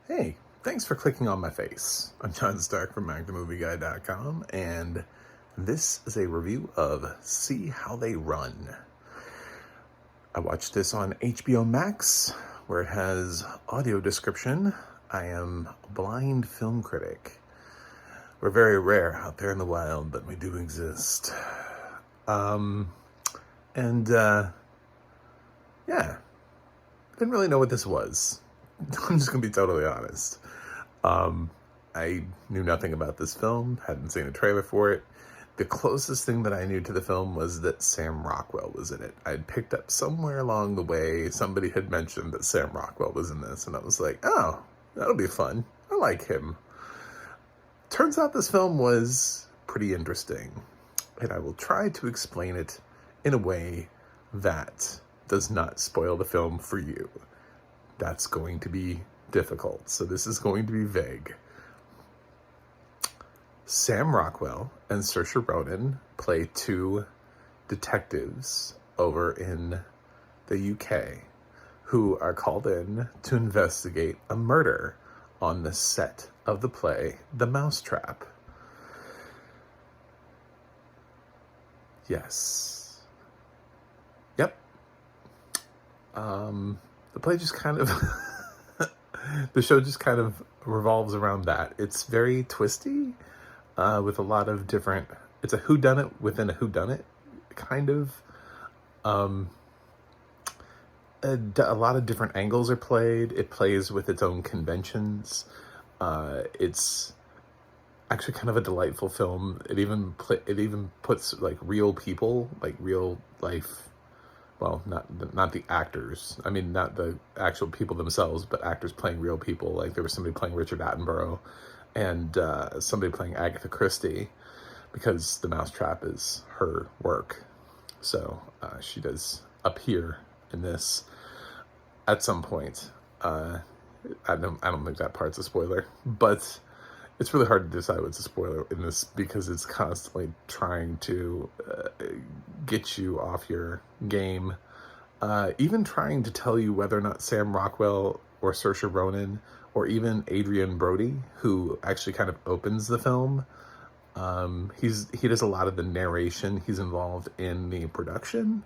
Hey, thanks for clicking on my face. I'm John Stark from MacTheMovieGuy.com, and this is a review of See How They Run. I watched this on HBo MAX, where it has audio description. I am a blind film critic. We're very rare out there in the wild, but we do exist. Yeah, didn't really know what this was. I'm just gonna be totally honest. I knew nothing about this film, hadn't seen a trailer for it. The closest thing that I knew to the film was that Sam Rockwell was in it. I'd picked up somewhere along the way, somebody had mentioned that Sam Rockwell was in this, and I was like, oh, that'll be fun. I like him. Turns out this film was pretty interesting, and I will try to explain it in a way that does not spoil the film for you. That's going to be difficult, so this is going to be vague. Sam Rockwell and Saoirse Ronan play two detectives over in the UK who are called in to investigate a murder on the set of the play The Mousetrap. Yes. Yep. The play just kind of... the show just kind of revolves around that. It's very twisty, with a lot of different... It's a whodunit within a whodunit, kind of. A lot of different angles are played. It plays with its own conventions. It's actually kind of a delightful film. It even puts like real people, like real life. Well, not the actors. I mean, not the actual people themselves, but actors playing real people. Like there was somebody playing Richard Attenborough, and somebody playing Agatha Christie, because The Mousetrap is her work. So she does appear in this at some point. I don't think that part's a spoiler, but it's really hard to decide what's a spoiler in this because it's constantly trying to get you off your game. Even trying to tell you whether or not Sam Rockwell or Saoirse Ronan or even Adrian Brody, who actually kind of opens the film, he does a lot of the narration. He's involved in the production.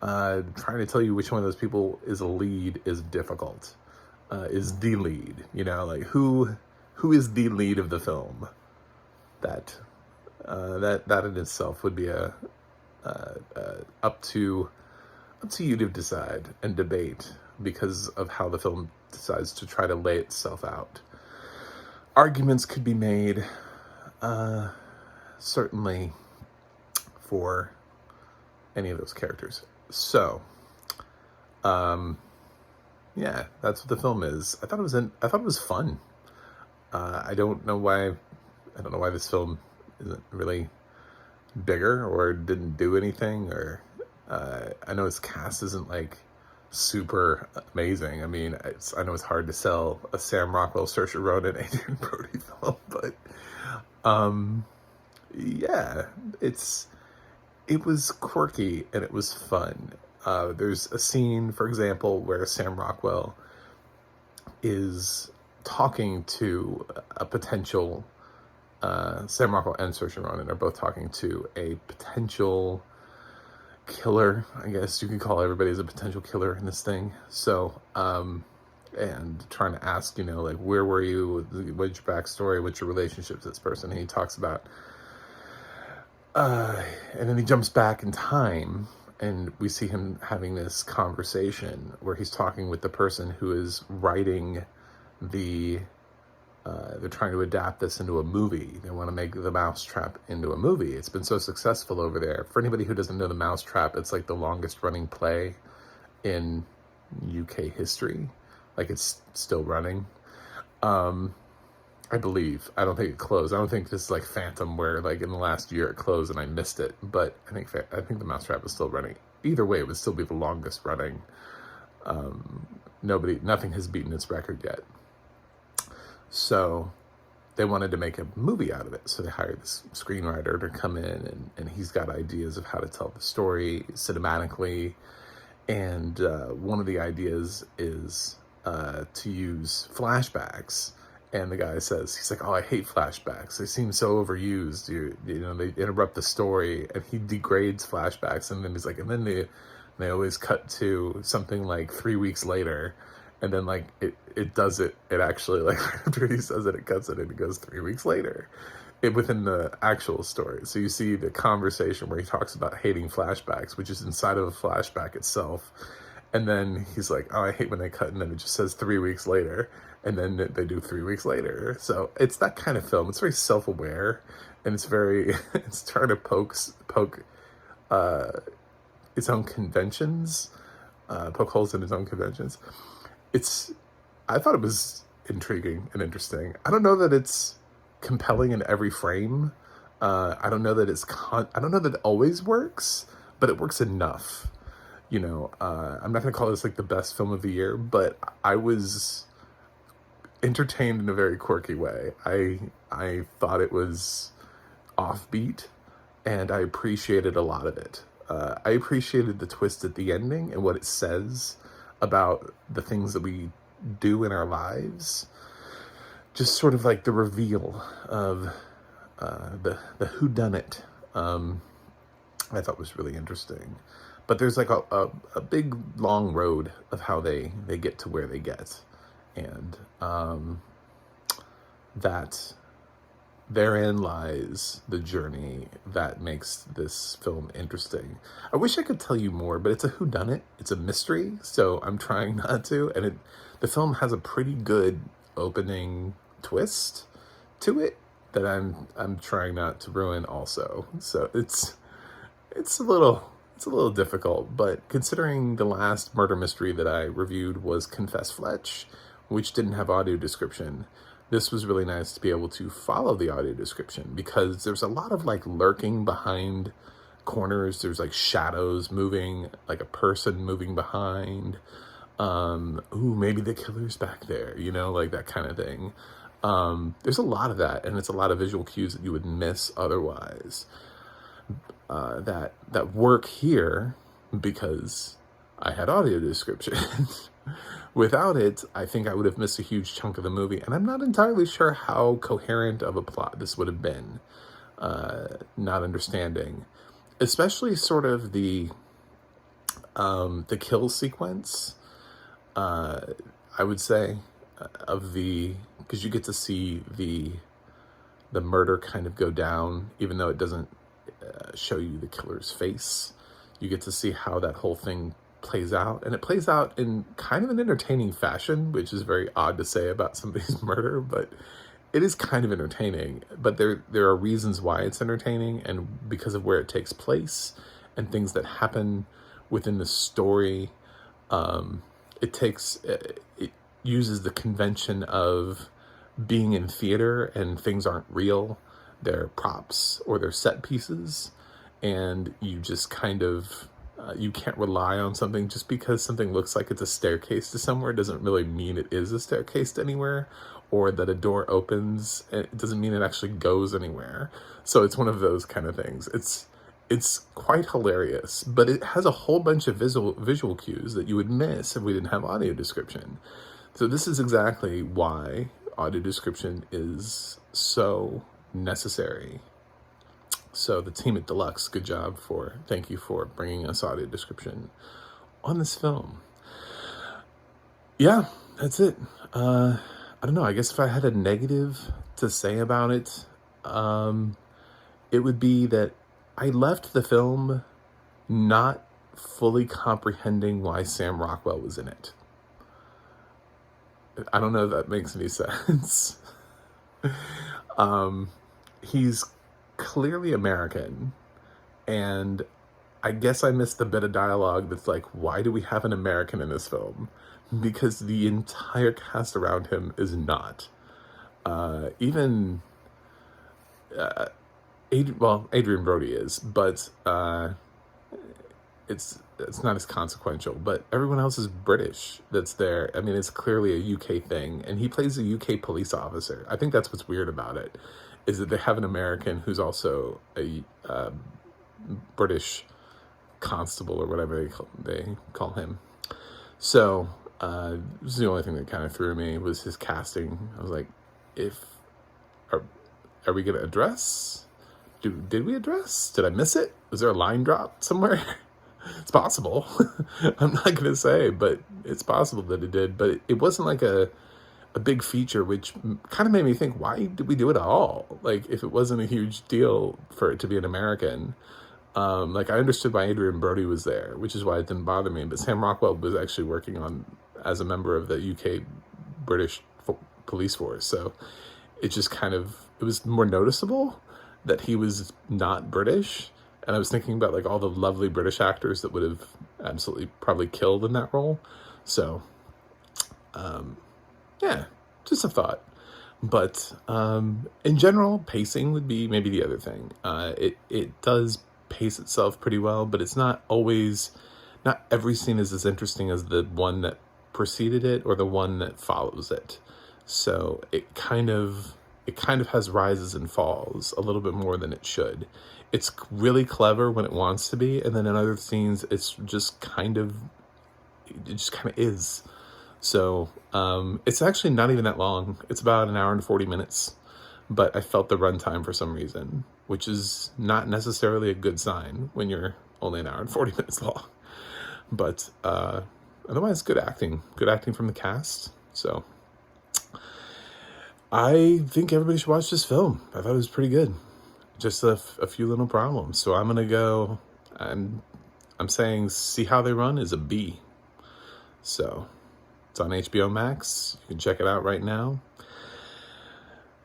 Trying to tell you which one of those people is a lead is difficult. Is the lead, like who is the lead of the film? That in itself would be up to you to decide and debate because of how the film decides to try to lay itself out. Arguments could be made, certainly, for any of those characters. So, yeah, that's what the film is. I thought it was fun. I don't know why this film isn't really bigger or didn't do anything, or I know its cast isn't like super amazing. I mean, I know it's hard to sell a Sam Rockwell, Saoirse Ronan, Adrian Brody film, but yeah, it was quirky and it was fun. There's a scene, for example, where Sam Rockwell is talking to a potential, Sam Rockwell and Saoirse Ronan are both talking to a potential killer. I guess you can call everybody as a potential killer in this thing. So, and trying to ask, like, where were you? What's your backstory? What's your relationship to this person? And he talks about, and then he jumps back in time, and we see him having this conversation where he's talking with the person who is writing they're trying to adapt this into a movie. They want to make The Mousetrap into a movie. It's been so successful over there. For anybody who doesn't know The Mousetrap, it's like the longest running play in UK history. Like, it's still running. I believe. I don't think it closed. I don't think this is like Phantom, where like in the last year it closed and I missed it. But I think The Mousetrap is still running. Either way, it would still be the longest running. Nothing has beaten its record yet. So they wanted to make a movie out of it. So they hired this screenwriter to come in, and he's got ideas of how to tell the story cinematically. And one of the ideas is to use flashbacks. And the guy says, he's like, oh, I hate flashbacks. They seem so overused. You know, they interrupt the story, and he degrades flashbacks. And then he's like, and then they always cut to something like 3 weeks later. And then like it does it actually, like after he says it cuts it and it goes 3 weeks later within the actual story. So you see the conversation where he talks about hating flashbacks, which is inside of a flashback itself. And then he's like, oh, I hate when they cut, and then it just says 3 weeks later, and then they do 3 weeks later. So it's that kind of film. It's very self-aware, and it's very, it's trying to poke its own conventions, poke holes in its own conventions. I thought it was intriguing and interesting. I don't know that it's compelling in every frame. I don't know that I don't know that it always works, but it works enough. You know, I'm not going to call this like the best film of the year, but I was entertained in a very quirky way. I thought it was offbeat, and I appreciated a lot of it. I appreciated the twist at the ending and what it says about the things that we do in our lives. Just sort of like the reveal of the whodunit. I thought was really interesting. But there's like a big long road of how they get to where they get. And that therein lies the journey that makes this film interesting. I wish I could tell you more, but it's a whodunit. It's a mystery, so I'm trying not to. And the film has a pretty good opening twist to it that I'm trying not to ruin also. So it's a little difficult, but considering the last murder mystery that I reviewed was Confess Fletch, which didn't have audio description, this was really nice to be able to follow the audio description, because there's a lot of like lurking behind corners. There's like shadows moving, like a person moving behind. Ooh, maybe the killer's back there, you know, like that kind of thing. There's a lot of that, and it's a lot of visual cues that you would miss otherwise. That work here because I had audio description. Without it, I think I would have missed a huge chunk of the movie, and I'm not entirely sure how coherent of a plot this would have been, not understanding. Especially sort of the kill sequence, I would say, because you get to see the murder kind of go down, even though it doesn't show you the killer's face. You get to see how that whole thing plays out, and it plays out in kind of an entertaining fashion, which is very odd to say about somebody's murder, but it is kind of entertaining. But there are reasons why it's entertaining, and because of where it takes place and things that happen within the story. It uses the convention of being in theater and things aren't real. They're props or they're set pieces, and you just kind of you can't rely on something. Just because something looks like it's a staircase to somewhere doesn't really mean it is a staircase to anywhere, or that a door opens, it doesn't mean it actually goes anywhere. So it's one of those kind of things. It's quite hilarious, but it has a whole bunch of visual cues that you would miss if we didn't have audio description. So this is exactly why audio description is so necessary. So the team at Deluxe, good job. Thank you for bringing us audio description on this film. Yeah, that's it. I don't know, I guess if I had a negative to say about it, it would be that I left the film not fully comprehending why Sam Rockwell was in it. I don't know if that makes any sense. He's clearly American, and I guess I missed the bit of dialogue that's like, why do we have an American in this film? Because the entire cast around him is not. Even Adrian Brody is, but it's not as consequential. But everyone else is British that's there. I mean, it's clearly a UK thing, and he plays a UK police officer. I think that's what's weird about it, is that they have an American who's also a British constable or whatever they call him. So This is the only thing that kind of threw me, was his casting. I was like, are, are we going to address? Did we address? Did I miss it? Was there a line drop somewhere? It's possible. I'm not going to say, but it's possible that it did. But it wasn't like a big feature, which kind of made me think, why did we do it at all? Like, if it wasn't a huge deal for it to be an American. Like, I understood why Adrian Brody was there, which is why it didn't bother me. But Sam Rockwell was actually working on as a member of the UK British police force. So it just kind of, it was more noticeable that he was not British. And I was thinking about like all the lovely British actors that would have absolutely probably killed in that role. So, yeah, just a thought. But in general, pacing would be maybe the other thing. It does pace itself pretty well, but it's not always, not every scene is as interesting as the one that preceded it or the one that follows it. So it kind of has rises and falls a little bit more than it should. It's really clever when it wants to be, and then in other scenes, it just kind of is. So it's actually not even that long. It's about an hour and 40 minutes, but I felt the runtime for some reason, which is not necessarily a good sign when you're only an hour and 40 minutes long. But otherwise, good acting from the cast. So I think everybody should watch this film. I thought it was pretty good. Just a few little problems. So I'm gonna go, I'm saying see how they run is a B. So it's on HBO Max. You can check it out right now.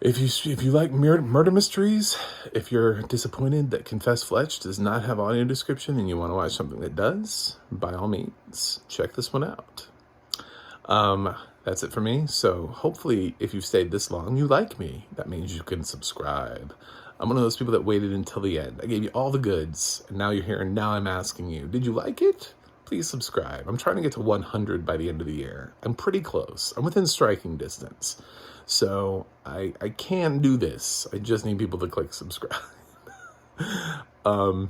If you like murder mysteries, if you're disappointed that Confess Fletch does not have audio description and you want to watch something that does, by all means, check this one out. That's it for me. So hopefully if you've stayed this long, you like me. That means you can subscribe. I'm one of those people that waited until the end. I gave you all the goods, and now you're here, and now I'm asking you, did you like it? Please subscribe. I'm trying to get to 100 by the end of the year. I'm pretty close. I'm within striking distance. So I can do this. I just need people to click subscribe to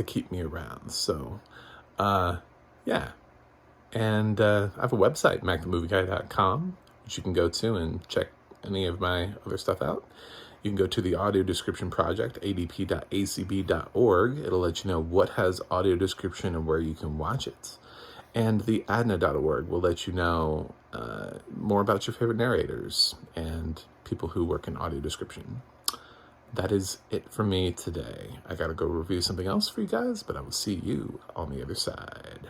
keep me around. So, yeah. And I have a website, macthemovieguy.com, which you can go to and check any of my other stuff out. You can go to the Audio Description Project, adp.acb.org. It'll let you know what has audio description and where you can watch it. And the adna.org will let you know more about your favorite narrators and people who work in audio description. That is it for me today. I gotta go review something else for you guys, but I will see you on the other side.